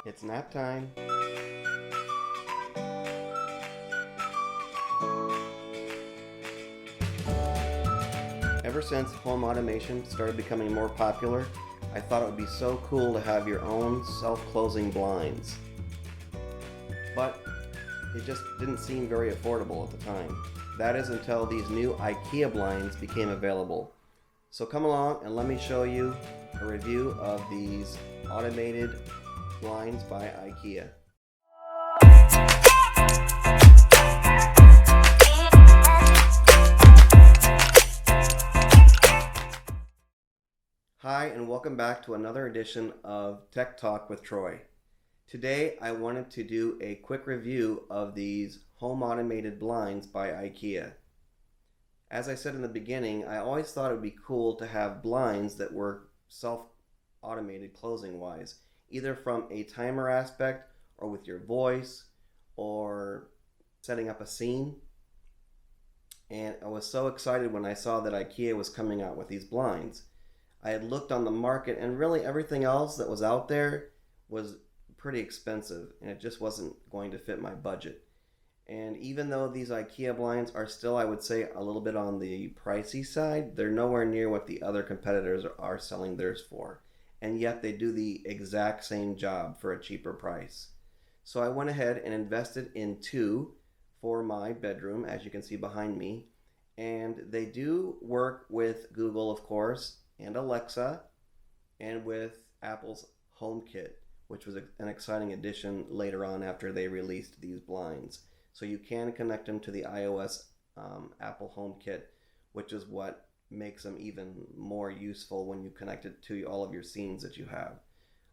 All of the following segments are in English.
It's nap time. Ever since home automation started becoming more popular, I thought it would be so cool to have your own self-closing blinds. But it just didn't seem very affordable at the time. That is until these new IKEA blinds became available. So come along and let me show you a review of these automated blinds by IKEA. Hi, and welcome back to another edition of Tech Talk with Troy. Today I wanted to do a quick review of these home automated blinds by IKEA. As I said in the beginning, I always thought it would be cool to have blinds that were self-automated closing wise, either from a timer aspect or with your voice or setting up a scene. And I was so excited when I saw that IKEA was coming out with these blinds. I had looked on the market and really everything else that was out there was pretty expensive and it just wasn't going to fit my budget. And even though these IKEA blinds are still, I would say, a little bit on the pricey side, they're nowhere near what the other competitors are selling theirs for. And yet they do the exact same job for a cheaper price. So I went ahead and invested in two for my bedroom, as you can see behind me. And they do work with Google, of course, and Alexa, and with Apple's HomeKit, which was an exciting addition later on after they released these blinds. So you can connect them to the iOS Apple HomeKit, which is what makes them even more useful when you connect it to all of your scenes that you have.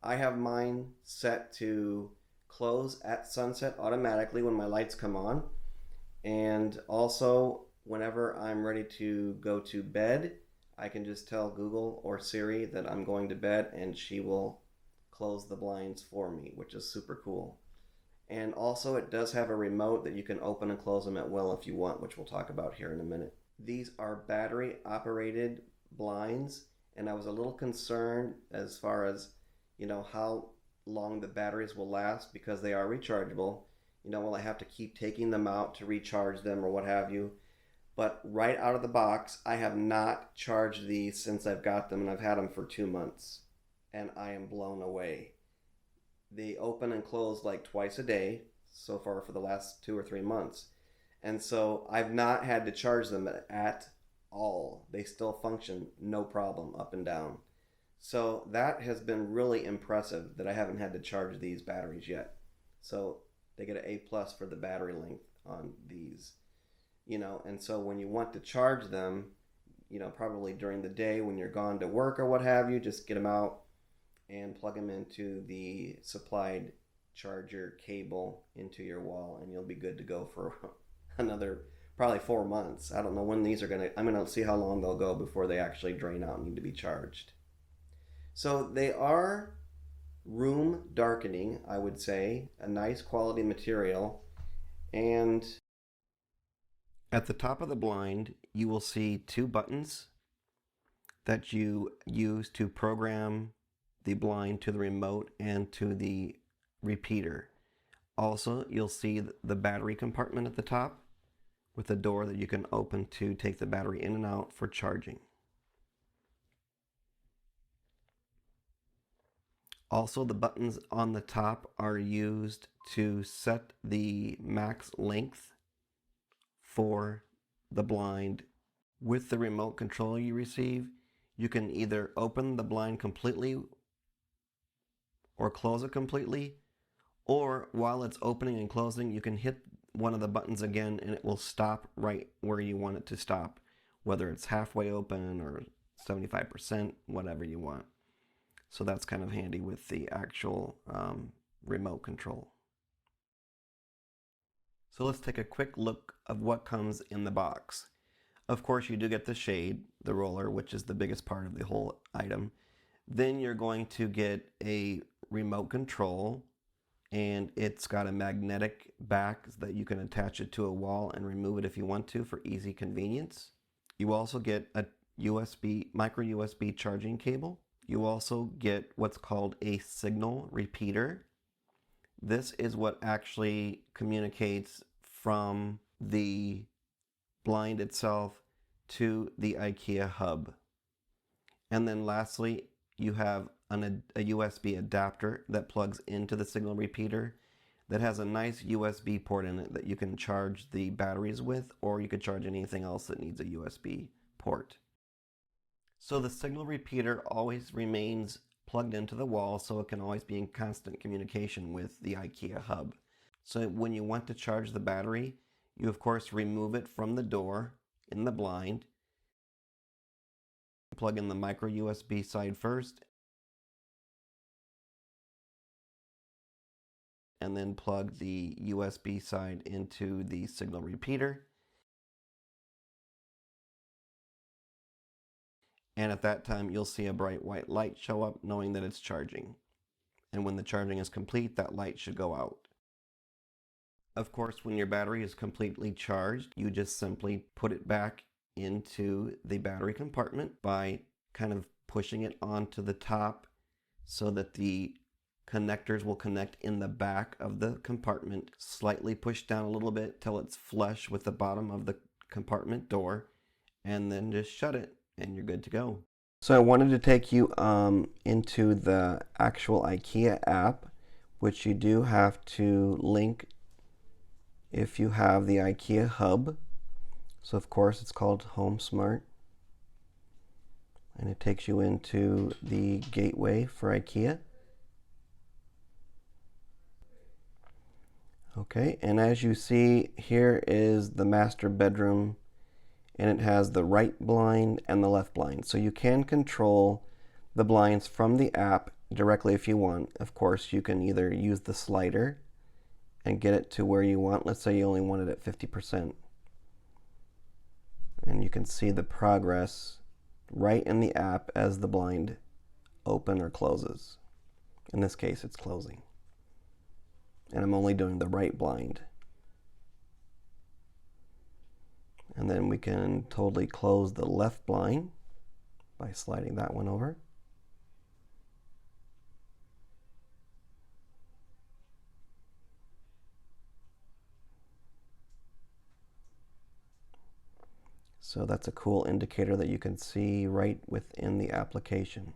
I have mine set to close at sunset automatically when my lights come on, and also whenever I'm ready to go to bed, I can just tell Google or Siri that I'm going to bed and she will close the blinds for me, which is super cool. And also it does have a remote that you can open and close them at will if you want, which we'll talk about here in a minute. These are battery operated blinds, and I was a little concerned as far as, how long the batteries will last because they are rechargeable. Will I have to keep taking them out to recharge them or what have you? But right out of the box, I have not charged these since I've got them, and I've had them for 2 months, and I am blown away. They open and close like twice a day so far for the last 2 or 3 months. And so I've not had to charge them at all. They still function no problem up and down. So that has been really impressive that I haven't had to charge these batteries yet. So they get an A+ for the battery length on these. And so when you want to charge them, probably during the day when you're gone to work or what have you, just get them out and plug them into the supplied charger cable into your wall, and you'll be good to go for another probably 4 months. I don't know when these are I'm gonna see how long they'll go before they actually drain out and need to be charged. So they are room darkening, I would say, a nice quality material. And at the top of the blind, you will see two buttons that you use to program the blind to the remote and to the repeater. Also, you'll see the battery compartment at the top with a door that you can open to take the battery in and out for charging. Also, the buttons on the top are used to set the max length for the blind. With the remote control you receive, you can either open the blind completely or close it completely, or while it's opening and closing, you can hit one of the buttons again and it will stop right where you want it to stop, whether it's halfway open or 75%, whatever you want. So that's kind of handy with the actual remote control. So let's take a quick look of what comes in the box. Of course, you do get the shade, the roller, which is the biggest part of the whole item. Then you're going to get a remote control, and it's got a magnetic back so that you can attach it to a wall and remove it if you want to for easy convenience. You also get a micro USB charging cable. You also get what's called a signal repeater, This is what actually communicates from the blind itself to the IKEA hub. And then lastly, you have a USB adapter that plugs into the signal repeater that has a nice USB port in it that you can charge the batteries with, or you could charge anything else that needs a USB port. So the signal repeater always remains plugged into the wall, so it can always be in constant communication with the IKEA hub. So when you want to charge the battery, you of course remove it from the door in the blind, plug in the micro USB side first, and then plug the USB side into the signal repeater. And at that time, you'll see a bright white light show up, knowing that it's charging. And when the charging is complete, that light should go out. Of course, when your battery is completely charged, you just simply put it back into the battery compartment by kind of pushing it onto the top so that the connectors will connect in the back of the compartment. Slightly push down a little bit till it's flush with the bottom of the compartment door, and then just shut it and you're good to go. So I wanted to take you into the actual IKEA app, which you do have to link if you have the IKEA hub. So of course it's called Home Smart, and it takes you into the gateway for IKEA. Okay, and as you see, here is the master bedroom, and it has the right blind and the left blind. So you can control the blinds from the app directly if you want. Of course, you can either use the slider and get it to where you want. Let's say you only want it at 50%. And you can see the progress right in the app as the blind open or closes. In this case, it's closing. And I'm only doing the right blind. And then we can totally close the left blind by sliding that one over. So that's a cool indicator that you can see right within the application.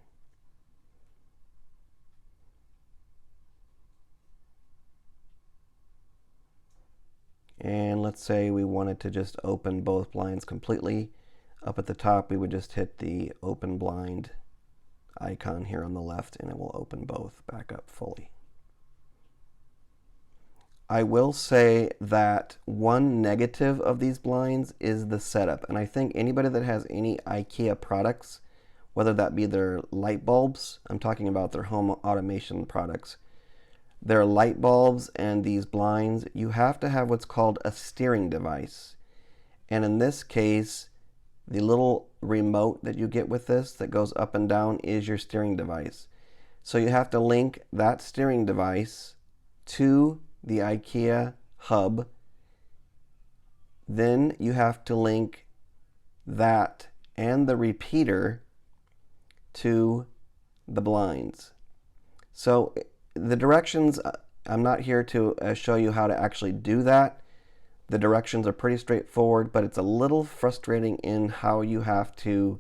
And let's say we wanted to just open both blinds completely. Up at the top, we would just hit the open blind icon here on the left, and it will open both back up fully. I will say that one negative of these blinds is the setup. And I think anybody that has any IKEA products, whether that be their light bulbs, I'm talking about their home automation products, their light bulbs and these blinds, you have to have what's called a steering device. And in this case, the little remote that you get with this that goes up and down is your steering device. So you have to link that steering device to the IKEA hub. Then you have to link that and the repeater to the blinds. So the directions, I'm not here to show you how to actually do that. The directions are pretty straightforward, but it's a little frustrating in how you have to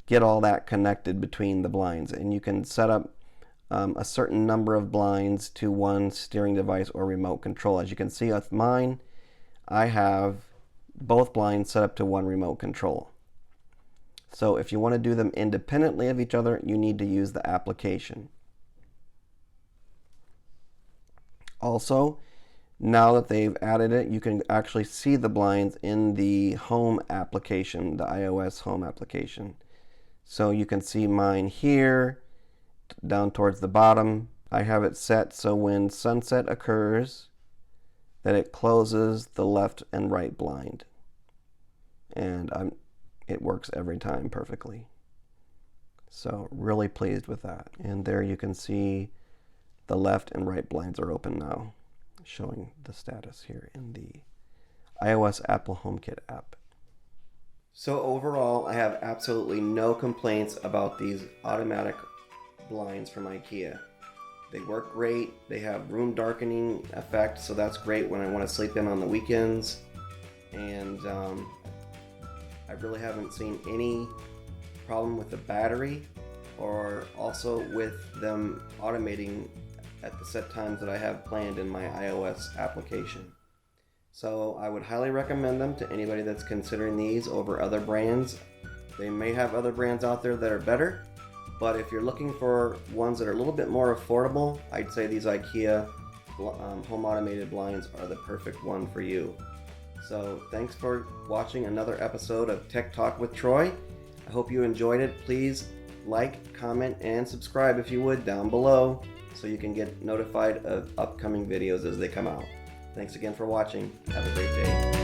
get all that connected between the blinds. And you can set up a certain number of blinds to one steering device or remote control. As you can see with mine, I have both blinds set up to one remote control. So if you want to do them independently of each other, you need to use the application. Also, now that they've added it, you can actually see the blinds in the home application, the iOS home application. So you can see mine here, down towards the bottom. I have it set so when sunset occurs, that it closes the left and right blind. And it works every time perfectly. So really pleased with that. And there you can see the left and right blinds are open now, showing the status here in the iOS Apple HomeKit app. So overall, I have absolutely no complaints about these automatic blinds from IKEA. They work great. They have room darkening effect, so that's great when I want to sleep in on the weekends. And I really haven't seen any problem with the battery, or also with them automating at the set times that I have planned in my iOS application. So I would highly recommend them to anybody that's considering these over other brands. They may have other brands out there that are better, but if you're looking for ones that are a little bit more affordable, I'd say these IKEA home automated blinds are the perfect one for you. So thanks for watching another episode of Tech Talk with Troy. I hope you enjoyed it. Please like, comment, and subscribe if you would down below so you can get notified of upcoming videos as they come out. Thanks again for watching. Have a great day.